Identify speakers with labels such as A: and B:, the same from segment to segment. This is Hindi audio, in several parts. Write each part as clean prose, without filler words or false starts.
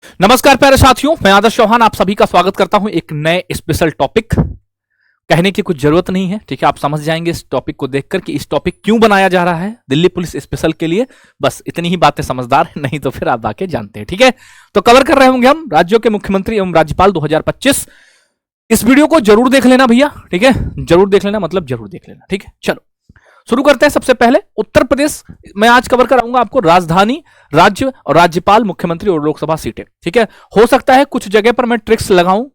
A: नमस्कार प्यारे साथियों, मैं आदर्श चौहान आप सभी का स्वागत करता हूं एक नए स्पेशल टॉपिक। कहने की कुछ जरूरत नहीं है, ठीक है। आप समझ जाएंगे इस टॉपिक को देखकर कि इस टॉपिक क्यों बनाया जा रहा है दिल्ली पुलिस स्पेशल के लिए। बस इतनी ही बातें समझदार है, नहीं तो फिर आप आके जानते हैं, ठीक है। तो कवर कर रहे होंगे हम राज्यों के मुख्यमंत्री एवं राज्यपाल 2025। इस वीडियो को जरूर देख लेना भैया, ठीक है। जरूर देख लेना मतलब जरूर देख लेना, ठीक है। चलो शुरू करते हैं। सबसे पहले उत्तर प्रदेश मैं आज कवर कराऊंगा आपको राजधानी, राज्य और राज्यपाल, मुख्यमंत्री और लोकसभा सीटें, ठीक है। हो सकता है कुछ जगह पर मैं ट्रिक्स लगाऊं,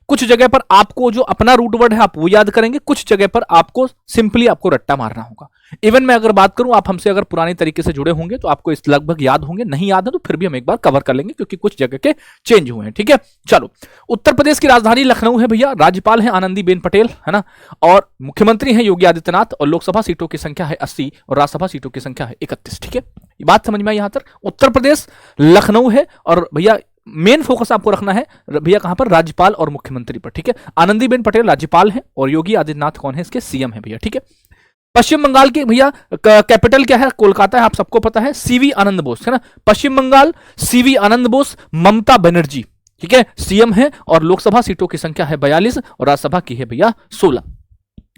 A: कुछ जगह पर आपको जो अपना रूट वर्ड है आप वो याद करेंगे, कुछ जगह पर आपको सिंपली आपको रट्टा मारना होगा। इवन मैं अगर बात करूं, आप हमसे अगर पुराने तरीके से जुड़े होंगे तो आपको इस लगभग याद होंगे, नहीं याद है तो फिर भी हम एक बार कवर कर लेंगे क्योंकि कुछ जगह के चेंज हुए हैं, ठीक है। चलो, उत्तर प्रदेश की राजधानी लखनऊ है भैया, राज्यपाल है आनंदीबेन पटेल, है ना, और मुख्यमंत्री है योगी आदित्यनाथ, और लोकसभा सीटों की संख्या है 80 और राज्यसभा सीटों की संख्या है 31, ठीक है। ये बात समझ में आई यहां तक। उत्तर प्रदेश लखनऊ है और भैया मेन फोकस आपको रखना है भैया कहां पर, राज्यपाल और मुख्यमंत्री पर, ठीक है। आनंदीबेन पटेल राज्यपाल है और योगी आदित्यनाथ कौन है, इसके सीएम है भैया, ठीक है। पश्चिम बंगाल की भैया कैपिटल क्या है, कोलकाता है, आप सबको पता है। सीवी आनंद बोस, है ना, पश्चिम बंगाल सीवी आनंद बोस, ममता बनर्जी, ठीक है, सीएम है, और लोकसभा सीटों की संख्या है 42 और राज्यसभा की है भैया 16,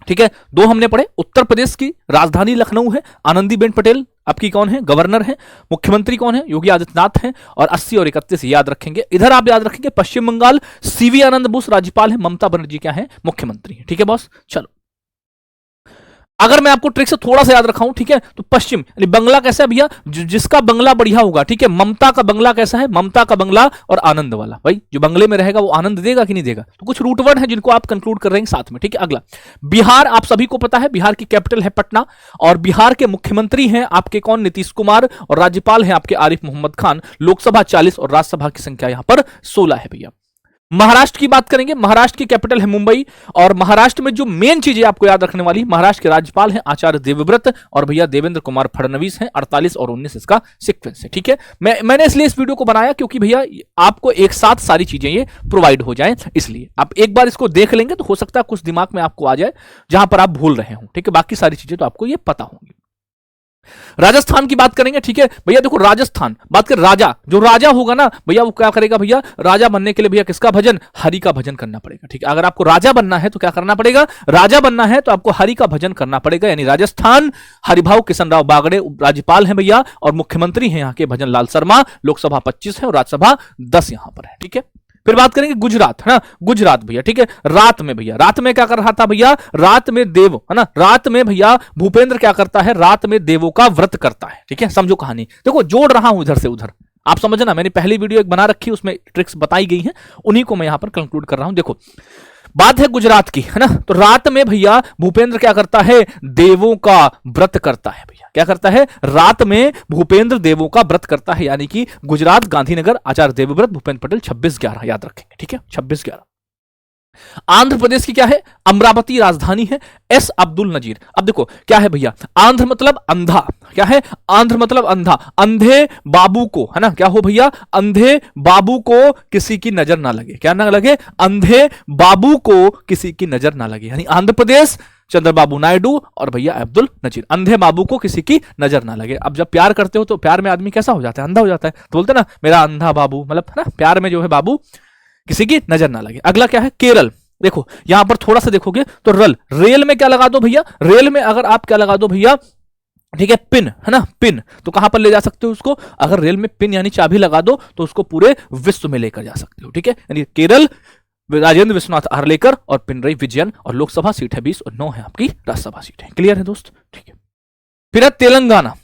A: ठीक है। दो हमने पढ़े। उत्तर प्रदेश की राजधानी लखनऊ है, आनंदीबेन पटेल आपकी कौन है, गवर्नर है, मुख्यमंत्री कौन है, योगी आदित्यनाथ हैं, और 80 और 31 याद रखेंगे। इधर आप याद रखेंगे पश्चिम बंगाल सीवी आनंद बोस राज्यपाल है, ममता बनर्जी क्या है, मुख्यमंत्री है, ठीक है बॉस। चलो अगर मैं आपको ट्रिक से थोड़ा सा याद रखाऊं, ठीक है, तो पश्चिम यानी बंगला कैसा है भैया, जिसका बंगला बढ़िया होगा, ठीक है। ममता का बंगला कैसा है, ममता का बंगला और आनंद वाला, भाई जो बंगले में रहेगा वो आनंद देगा कि नहीं देगा। तो कुछ रूट वर्ड है जिनको आप कंक्लूड कर रहे हैं साथ में, ठीक है। अगला बिहार, आप सभी को पता है बिहार की कैपिटल है पटना, और बिहार के मुख्यमंत्री हैं आपके कौन, नीतीश कुमार, और राज्यपाल हैं आपके आरिफ मोहम्मद खान। लोकसभा 40 और राज्यसभा की संख्या यहां पर 16 है भैया। महाराष्ट्र की बात करेंगे, महाराष्ट्र की कैपिटल है मुंबई, और महाराष्ट्र में जो मेन चीजें आपको याद रखने वाली, महाराष्ट्र के राज्यपाल हैं आचार्य देवव्रत, और भैया देवेंद्र कुमार फडणवीस हैं। 48 और 19 इसका सीक्वेंस है, ठीक है। मैंने इसलिए इस वीडियो को बनाया क्योंकि भैया आपको एक साथ सारी चीजें ये प्रोवाइड हो जाएं, इसलिए आप एक बार इसको देख लेंगे तो हो सकता है कुछ दिमाग में आपको आ जाए जहां पर आप भूल रहे हो, ठीक है। बाकी सारी चीजें तो आपको ये पता होंगी। राजस्थान की बात करेंगे, ठीक है भैया। देखो राजस्थान, बात कर राजा, जो राजा होगा ना भैया वो क्या करेगा भैया, राजा बनने के लिए भैया किसका भजन, हरि का भजन करना पड़ेगा, ठीक है। अगर आपको राजा बनना है तो क्या करना पड़ेगा, राजा बनना है तो आपको हरि का भजन करना पड़ेगा। यानी राजस्थान हरिभाव किशन राव बागड़े राज्यपाल हैं भैया, और मुख्यमंत्री हैं यहाँ के भजन लाल शर्मा। लोकसभा 25 है और राज्यसभा 10 यहां पर है, ठीक है। फिर बात करेंगे गुजरात, है ना, गुजरात भैया, ठीक है। रात में भैया, रात में क्या कर रहा था भैया, रात में देव, है ना, रात में भैया भूपेंद्र क्या करता है, रात में देवों का व्रत करता है, ठीक है। समझो कहानी, देखो जोड़ रहा हूं इधर से उधर, आप समझना। मैंने पहली वीडियो एक बना रखी, उसमें ट्रिक्स बताई गई हैं, उन्हीं को मैं यहां पर कंक्लूड कर रहा हूं। देखो बात है गुजरात की, है ना, तो रात में भैया भूपेंद्र क्या करता है, देवों का व्रत करता है भैया। क्या करता है, रात में भूपेंद्र देवों का व्रत करता है, यानी कि गुजरात गांधीनगर आचार्य देवव्रत भूपेंद्र पटेल 26/11 याद रखेंगे, ठीक है, 26/11। आंध्र प्रदेश की क्या है, अमरावती राजधानी है, एस अब्दुल नजीर। अब देखो क्या है भैया, आंध्र मतलब अंधा, क्या है, आंध्र मतलब अंधा, अंधे बाबू को, है ना, क्या हो भैया, अंधे बाबू को किसी की नजर ना लगे, क्या ना लगे, अंधे बाबू को किसी की नजर ना लगे। यानी आंध्र प्रदेश चंद्रबाबू नायडू और भैया अब्दुल नजीर, अंधे बाबू को किसी की नजर ना लगे। अब जब प्यार करते हो तो प्यार में आदमी कैसा हो जाता है, अंधा हो जाता है, तो बोलते ना मेरा अंधा बाबू, मतलब है ना, प्यार में जो है बाबू किसी की नजर ना लगे। अगला क्या है, केरल। देखो यहां पर थोड़ा सा देखोगे तो रेल में क्या लगा दो भैया, रेल में अगर आप क्या लगा दो भैया, ठीक है, पिन, है ना, पिन, तो कहां पर ले जा सकते हो उसको, अगर रेल में पिन यानी चाबी लगा दो तो उसको पूरे विश्व में लेकर जा सकते हो, ठीक है। यानी केरल राजेंद्र विश्वनाथ आर्लेकर और पिनरई विजयन, और लोकसभा सीट है 20 और 9 है आपकी राज्यसभा सीट है। क्लियर है दोस्त, ठीक है। फिर है तेलंगाना,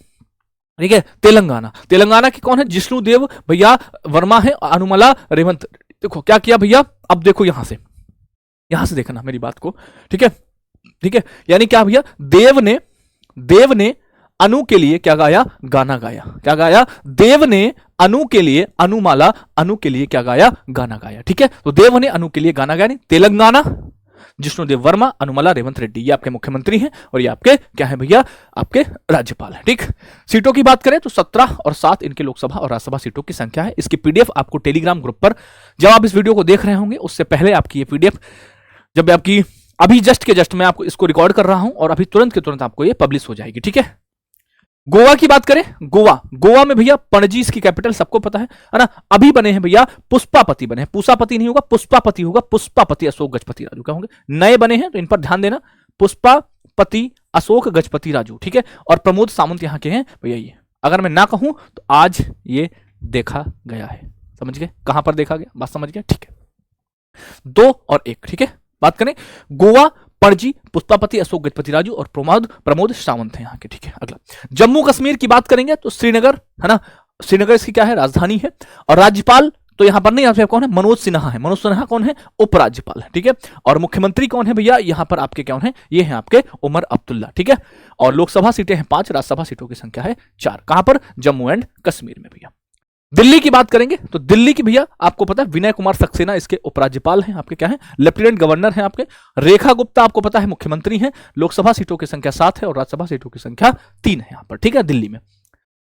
A: ठीक है, तेलंगाना, तेलंगाना की कौन है, जिष्णुदेव भैया वर्मा है, अनुमला रेवंत। देखो क्या किया भैया, अब देखो यहां से देखना मेरी बात को, ठीक है, ठीक है। यानी क्या भैया, देव ने अनु के लिए क्या गाया, गाना गाया, क्या गाया, देव ने अनु के लिए, अनुमाला अनु के लिए क्या गाया, गाना गाया, ठीक है। तो देव ने अनु के लिए गाना गाया। नहीं, तेलंगाना जिष्णुदेव वर्मा, अनुमला रेवंत रेड्डी, ये आपके मुख्यमंत्री हैं और ये आपके क्या है भैया, आपके राज्यपाल हैं, ठीक। सीटों की बात करें तो 17 और 7 इनके लोकसभा और राज्यसभा सीटों की संख्या है। इसकी पीडीएफ आपको टेलीग्राम ग्रुप पर, जब आप इस वीडियो को देख रहे होंगे उससे पहले आपकी ये पीडीएफ, जब आपकी अभी जस्ट मैं आपको इसको रिकॉर्ड कर रहा हूं और अभी तुरंत के तुरंत आपको ये पब्लिश हो जाएगी, ठीक है। गोवा की बात करें, गोवा में भैया पणजी इसकी कैपिटल, सबको पता है ना। अभी बने हैं भैया पुष्पापति बने हैं, पूसापति नहीं होगा, पुष्पापति होगा, पुष्पापति अशोक गजपति राजू क्या होंगे, नए बने हैं तो इन पर ध्यान देना, पुष्पापति अशोक गजपति राजू, ठीक है। और प्रमोद सावंत यहां के हैं भैया, ये अगर मैं ना कहूं तो आज ये देखा गया है, समझ गए कहां पर देखा गया, बात समझ गए, ठीक है। 2 और 1, ठीक है। बात करें गोवा, पणजी, पुष्पापति अशोक गजपति राजू और प्रमोद सावंत है यहाँ के, ठीक है। अगला जम्मू कश्मीर की बात करेंगे तो श्रीनगर है ना, श्रीनगर इसकी क्या है, राजधानी है। और राज्यपाल तो यहां पर नहीं, यहाँ कौन है, मनोज सिन्हा है। मनोज सिन्हा कौन है, उपराज्यपाल है, ठीक है। और मुख्यमंत्री कौन है भैया, यहां पर आपके कौन है, ये है आपके उमर अब्दुल्ला, ठीक है। और लोकसभा सीटें हैं 5, राज्यसभा सीटों की संख्या है 4। कहां पर, जम्मू एंड कश्मीर में भैया। दिल्ली की बात करेंगे तो दिल्ली की भैया आपको पता है विनय कुमार सक्सेना इसके उपराज्यपाल हैं, आपके क्या है, लेफ्टिनेंट गवर्नर हैं आपके। रेखा गुप्ता आपको पता है मुख्यमंत्री हैं। लोकसभा सीटों की संख्या 7 है और राज्यसभा सीटों की संख्या 3 है यहां पर, ठीक है। दिल्ली में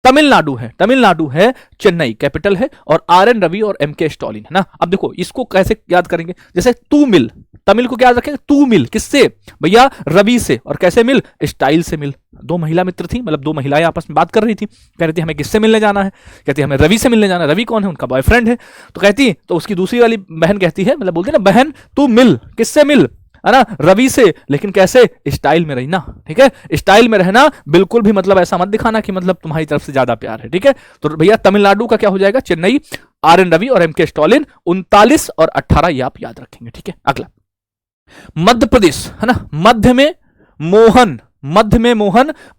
A: तमिलनाडु है, चेन्नई कैपिटल है। और RN रवि और MK स्टालिन है ना। अब देखो इसको कैसे याद करेंगे, जैसे तू मिल, तमिल को क्या याद रखेंगे, तू मिल किससे भैया, रवि से। और कैसे मिल, स्टाइल से मिल। 2 महिला मित्र थी, मतलब 2 महिलाएं आपस में बात कर रही थी, कह रही थी हमें किससे मिलने जाना है, कहती है हमें रवि से मिलने जाना है। रवि कौन है, उनका बॉयफ्रेंड है। तो कहती, तो उसकी दूसरी वाली बहन कहती है, मतलब बोलती है ना, बहन तू मिल, किससे मिल, है ना, रवि से, लेकिन कैसे, स्टाइल में रहना, ठीक है। स्टाइल में रहना, बिल्कुल भी मतलब ऐसा मत दिखाना कि मतलब तुम्हारी तरफ से ज्यादा प्यार है, ठीक है। तो भैया तमिलनाडु का क्या हो जाएगा, चेन्नई, RN रवि और MK स्टालिन। 39 और 18 ये आप याद रखेंगे, ठीक है। अगला मध्य प्रदेश है ना, मध्य में मोहन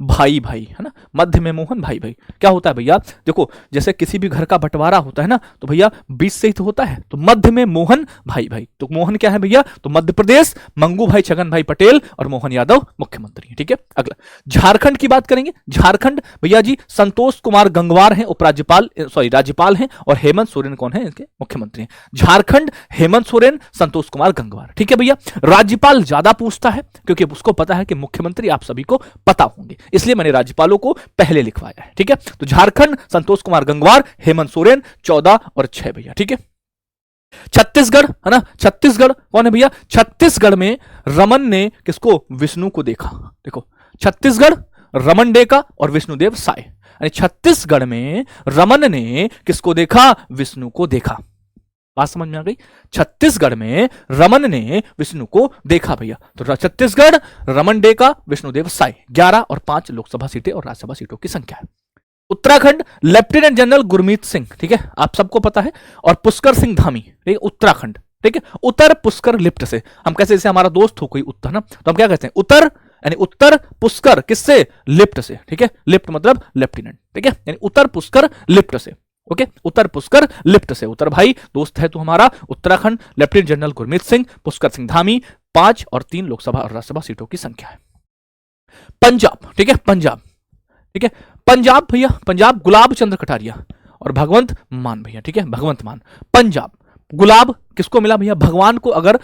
A: भाई है ना, मध्य में मोहन भाई क्या होता है भैया, देखो जैसे किसी भी घर का बंटवारा होता है ना, तो भैया 20 से ही तो होता है। तो मध्य में मोहन भाई तो मोहन क्या है भैया, तो मध्य प्रदेश, मंगू भाई छगन भाई पटेल और मोहन यादव मुख्यमंत्री है, ठीक है। अगला झारखंड की बात करेंगे। झारखंड भैया जी संतोष कुमार गंगवार हैं उपराज्यपाल, सॉरी राज्यपाल हैं। और हेमंत सोरेन कौन है, इनके मुख्यमंत्री हैं। झारखंड, हेमंत सोरेन, संतोष कुमार गंगवार, ठीक है भैया। राज्यपाल ज्यादा पूछता है क्योंकि उसको पता है कि मुख्यमंत्री आप सभी को पता होंगे, इसलिए मैंने राज्यपालों को पहले लिखवाया है, ठीक है। तो झारखंड संतोष कुमार गंगवार, हेमंत सोरेन 14 और 6 भैया, ठीक है। छत्तीसगढ़ है ना, छत्तीसगढ़ कौन है भैया, छत्तीसगढ़ में रमन ने किसको, विष्णु को देखा। देखो छत्तीसगढ़, रमन डेका और विष्णुदेव साय, यानी छत्तीसगढ़ में रमन ने किसको देखा, विष्णु को देखा। बात समझ में आ गई। छत्तीसगढ़ में रमन ने विष्णु को देखा भैया। तो छत्तीसगढ़, रमन डेका, विष्णुदेव साय, 11 और 5 लोकसभा सीटें और राज्यसभा सीटों की संख्या है। उत्तराखंड, लेफ्टिनेंट जनरल गुरमीत सिंह, ठीक है, आप सबको पता है। और पुष्कर सिंह धामी, ठीक है, उत्तराखंड, ठीक है। उत्तर पुष्कर लिफ्ट से, हम कैसे, जैसे हमारा दोस्त हो कोई उत्तर ना, तो हम क्या कहते हैं, उत्तर, यानी उत्तर पुष्कर किससे, लिफ्ट से, ठीक है। लिफ्ट मतलब लेफ्टिनेंट, ठीक है, यानी उत्तर पुष्कर लिफ्ट से, ओके। उत्तर पुष्कर लिफ्ट से, उत्तर भाई दोस्त है तो हमारा। उत्तराखंड, लेफ्टिनेंट जनरल गुरमीत सिंह, पुष्कर सिंह धामी, 5 और 3 लोकसभा और राज्यसभा सीटों की संख्या है। पंजाब, ठीक है, पंजाब, ठीक है। पंजाब भैया, पंजाब गुलाब चंद्र कटारिया और भगवंत मान भैया, ठीक है, भगवंत मान। पंजाब, गुलाब किसको मिला भैया, भगवान को अगर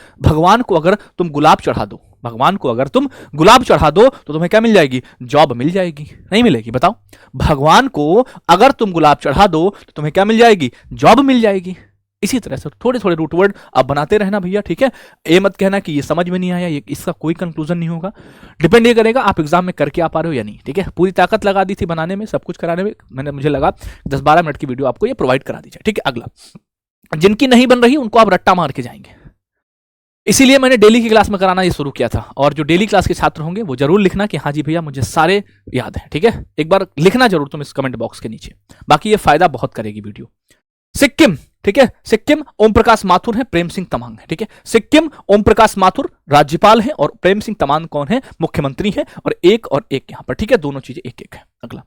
A: तुम गुलाब चढ़ा दो, भगवान को अगर तुम गुलाब चढ़ा दो तो तुम्हें क्या मिल जाएगी, जॉब मिल जाएगी, नहीं मिलेगी, बताओ। भगवान को अगर तुम गुलाब चढ़ा दो तो तुम्हें क्या मिल जाएगी, जॉब मिल जाएगी। इसी तरह से थोड़े थोड़े रूट वर्ड आप बनाते रहना भैया, ठीक है। ये मत कहना कि ये समझ में नहीं आया, ये इसका कोई कंक्लूजन नहीं होगा। डिपेंड ये करेगा आप एग्जाम में करके आ पा रहे हो या नहीं, ठीक है। पूरी ताकत लगा दी थी बनाने में, सब कुछ कराने में, मुझे लगा 10-12 मिनट की वीडियो आपको ये प्रोवाइड करा दी जाए, ठीक है। अगला, जिनकी नहीं बन रही उनको आप रट्टा मार के जाएंगे, इसीलिए मैंने डेली की क्लास में कराना ये शुरू किया था। और जो डेली क्लास के छात्र होंगे वो जरूर लिखना कि हाँ जी भैया मुझे सारे याद हैं, ठीक है। एक बार लिखना जरूर तुम इस कमेंट बॉक्स के नीचे, बाकी ये फायदा बहुत करेगी वीडियो। सिक्किम, ठीक है, सिक्किम ओम प्रकाश माथुर है, प्रेम सिंह तमांग है, ठीक है। सिक्किम ओम प्रकाश माथुर राज्यपाल है और प्रेम सिंह तमांग कौन है, मुख्यमंत्री है। और एक यहां पर, ठीक है, दोनों चीजें एक है। अगला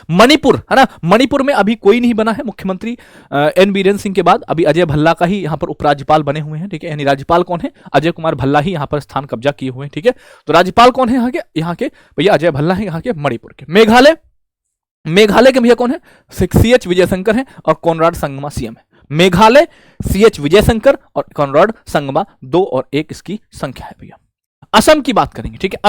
A: मणिपुर है ना, मणिपुर में अभी कोई नहीं बना है मुख्यमंत्री, एन बीरेन सिंह के बाद अभी अजय भल्ला का ही यहाँ पर उपराज्यपाल बने हुए हैं, ठीक है। यानी राज्यपाल कौन है, अजय कुमार भल्ला ही यहाँ पर स्थान कब्जा किए हुए हैं, ठीक है। तो राज्यपाल कौन है यहाँ के भैया, अजय भल्ला है यहाँ के मणिपुर के। मेघालय के भैया कौन है, CH विजयशंकर है और कॉनराड संगमा CM है। मेघालय, CH विजयशंकर और कॉनराड संगमा, 2 और 1 इसकी संख्या है भैया। असम की बात करेंगे, ठीक है।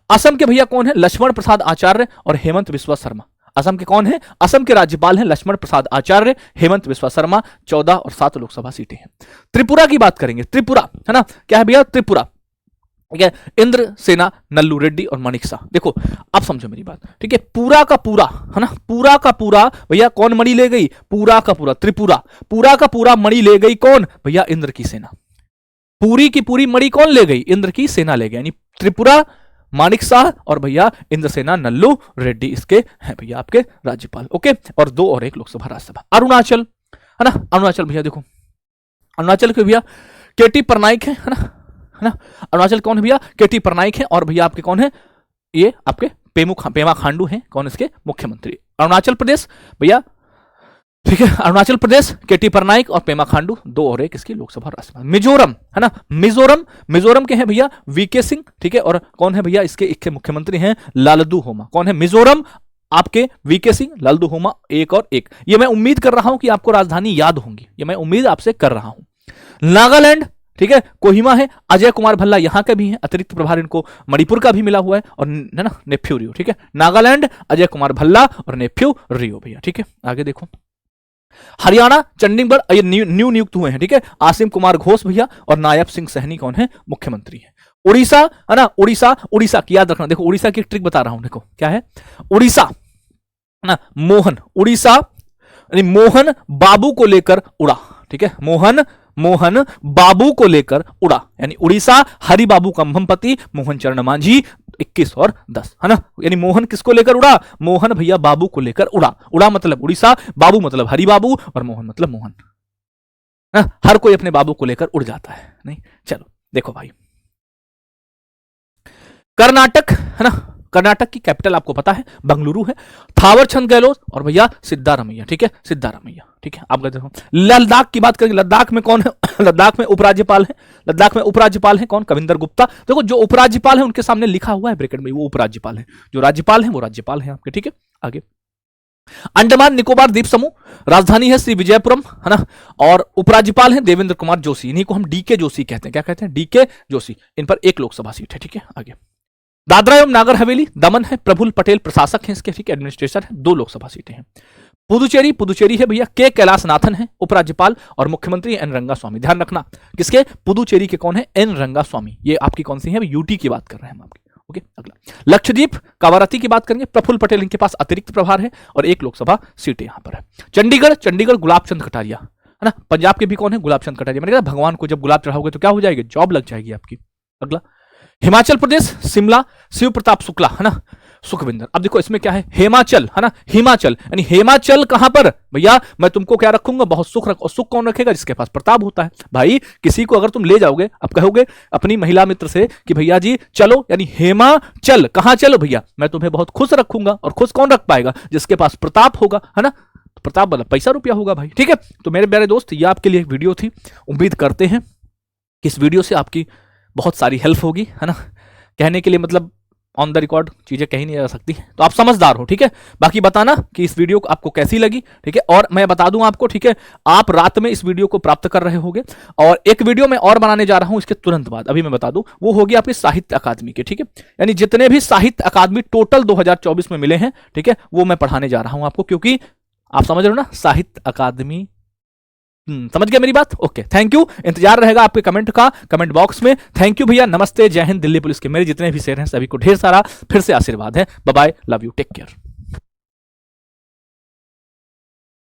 A: असम के भैया कौन है, लक्ष्मण प्रसाद आचार्य और हेमंत बिस्वा शर्मा। असम के कौन है, असम के राज्यपाल हैं लक्ष्मण प्रसाद आचार्य, हेमंत बिस्वा शर्मा, 14 और 7 लोकसभा सीटें हैं। त्रिपुरा की बात करेंगे, त्रिपुरा है ना, क्या है भैया, त्रिपुरा ठीक है, इंद्र सेना, नल्लू रेड्डी और माणिक शाह। देखो अब समझो मेरी बात, ठीक है, पूरा का पूरा है ना, पूरा का पूरा भैया कौन मणि ले गई, पूरा का पूरा त्रिपुरा, पूरा का पूरा मणि ले गई कौन भैया, इंद्र की सेना। पूरी की पूरी मणि कौन ले गई, इंद्र की सेना ले गई, यानी त्रिपुरा, माणिक शाह और भैया इंद्र सेना, नल्लू रेड्डी इसके हैं भैया आपके राज्यपाल। ओके, और 2 और 1 लोकसभा राज्यसभा। अरुणाचल है ना, अरुणाचल भैया देखो, अरुणाचल के भैया केटी पटनायक है ना, है ना, अरुणाचल कौन है भैया, केटी पटनायक है, और भैया आपके कौन है, ये आपके पेमा खांडू हैं, कौन इसके मुख्यमंत्री। अरुणाचल प्रदेश भैया, ठीक है, अरुणाचल प्रदेश केटी पटनायक और पेमा खांडू, 2 और 1 इसकी लोकसभा राज्यसभा। मिजोरम है ना, मिजोरम, मिजोरम के हैं भैया वीके सिंह, ठीक है, और कौन है भैया इसके मुख्यमंत्री हैं लालदू होमा। कौन है मिजोरम, आपके वीके सिंह, लालदू होमा, 1 और 1। ये मैं उम्मीद कर रहा हूं कि आपको राजधानी याद होंगी, ये मैं उम्मीद आपसे कर रहा हूं। नागालैंड, ठीक है, कोहिमा है, अजय कुमार भल्ला यहां के भी हैं, अतिरिक्त प्रभार इनको मणिपुर का भी मिला हुआ है, और है ना नेफ्यू रियो। ठीक है, नागालैंड अजय कुमार भल्ला और नेफ्यू रियो भैया। ठीक है, आगे देखो, हरियाणा चंडीगढ़ ये न्यू नियुक्त हुए हैं। ठीक है, आसिम कुमार घोष भैया और नायब सिंह सहनी कौन है, मुख्यमंत्री है। उड़ीसा है ना, उड़ीसा की याद रखना, देखो उड़ीसा की ट्रिक बता रहा हूं, देखो क्या है, उड़ीसा ना, मोहन, उड़ीसा यानी मोहन बाबू को लेकर उड़ा। ठीक है, मोहन बाबू को लेकर उड़ा, यानी उड़ीसा हरि बाबू कंभमपति, मोहन चरण मांझी, 21 और 10 है ना, यानी मोहन किसको लेकर उड़ा, मोहन भैया बाबू को लेकर उड़ा मतलब उड़ीसा, बाबू मतलब हरि बाबू और मोहन मतलब मोहन। ना हर कोई अपने बाबू को लेकर उड़ जाता है, नहीं। चलो देखो भाई, कर्नाटक है ना, कर्नाटक की कैपिटल आपको पता है बंगलुरु है। थावरचंद गहलोत और भैया सिद्धारमैया। ठीक है, सिद्धारमैया। ठीक है, आप देखो लद्दाख की बात करेंगे, लद्दाख में कौन है, लद्दाख में उपराज्यपाल है, लद्दाख में उपराज्यपाल है कौन, कविंदर गुप्ता। देखो जो उपराज्यपाल है उनके सामने लिखा हुआ है ब्रैकेट में, वो उपराज्यपाल है, जो राज्यपाल है वो राज्यपाल है आपके। ठीक है, आगे अंडमान निकोबार द्वीप समूह, राजधानी है श्री विजयपुरम है ना, और उपराज्यपाल है देवेंद्र कुमार जोशी, इन्हीं को हम डीके जोशी कहते हैं। क्या कहते हैं, डीके जोशी। इन पर 1 लोकसभा सीट है। ठीक है, आगे दादरा एवं नागर हवेली, दमन है, प्रफुल्ल पटेल प्रशासक हैं इसके। ठीक है, एडमिनिस्ट्रेटर है, 2 लोकसभा सीटें हैं। पुदुचेरी है भैया, के कैलाशनाथन है उपराज्यपाल और मुख्यमंत्री एन रंगा स्वामी। ध्यान रखना किसके, पुदुचेरी के कौन है, एन रंगा स्वामी। ये आपकी कौन सी है, यूटी की बात कर रहे हैं हम आपकी। ओके, अगला लक्षद्वीप कावारती की बात करेंगे, प्रफुल्ल पटेल इनके पास अतिरिक्त प्रभार है और 1 लोकसभा सीटें यहां पर है। चंडीगढ़ गुलाब चंद कटारिया है ना, पंजाब के भी कौन है, गुलाब चंद कटारिया। मैंने कहा भगवान को जब गुलाब चढ़ाओगे तो क्या हो जाएगी, जॉब लग जाएगी आपकी। अगला हिमाचल प्रदेश, शिमला शिव प्रताप शुक्ला है ना, सुखविंदर। अब देखो इसमें क्या है, हिमाचल है ना, हिमाचल यानी हिमाचल कहां पर भैया, मैं तुमको क्या रखूंगा, बहुत सुख रख, और सुख कौन रखेगा, जिसके पास प्रताप होता है। भाई किसी को अगर तुम ले जाओगे, अब कहोगे अपनी महिला मित्र से कि भैया जी चलो, यानी हिमाचल कहां चलो भैया, मैं तुम्हें बहुत खुश रखूंगा, और खुश कौन रख पाएगा, जिसके पास प्रताप होगा, है ना, तो प्रताप वाला पैसा रुपया होगा भाई। ठीक है, तो मेरे प्यारे दोस्त ये आपके लिए एक वीडियो थी, उम्मीद करते हैं कि इस वीडियो से आपकी बहुत सारी हेल्प होगी, है ना। कहने के लिए मतलब ऑन द रिकॉर्ड चीजें कही नहीं जा सकती, तो आप समझदार हो। ठीक है, बाकी बताना कि इस वीडियो आपको कैसी लगी। ठीक है, और मैं बता दूं आपको, ठीक है, आप रात में इस वीडियो को प्राप्त कर रहे होंगे, और एक वीडियो मैं और बनाने जा रहा हूं इसके तुरंत बाद, अभी मैं बता दूं, वो होगी आपकी साहित्य अकादमी के। ठीक है, यानी जितने भी साहित्य अकादमी टोटल 2024 में मिले हैं, ठीक है, वो मैं पढ़ाने जा रहा हूं आपको, क्योंकि आप समझ रहे हो ना, साहित्य अकादमी। समझ गया मेरी बात। ओके, थैंक यू, इंतजार रहेगा आपके कमेंट का कमेंट बॉक्स में। थैंक यू भैया, नमस्ते, जय हिंद, दिल्ली पुलिस के मेरे जितने भी शेर हैं सभी को ढेर सारा फिर से आशीर्वाद है। Bye bye, love you, take care.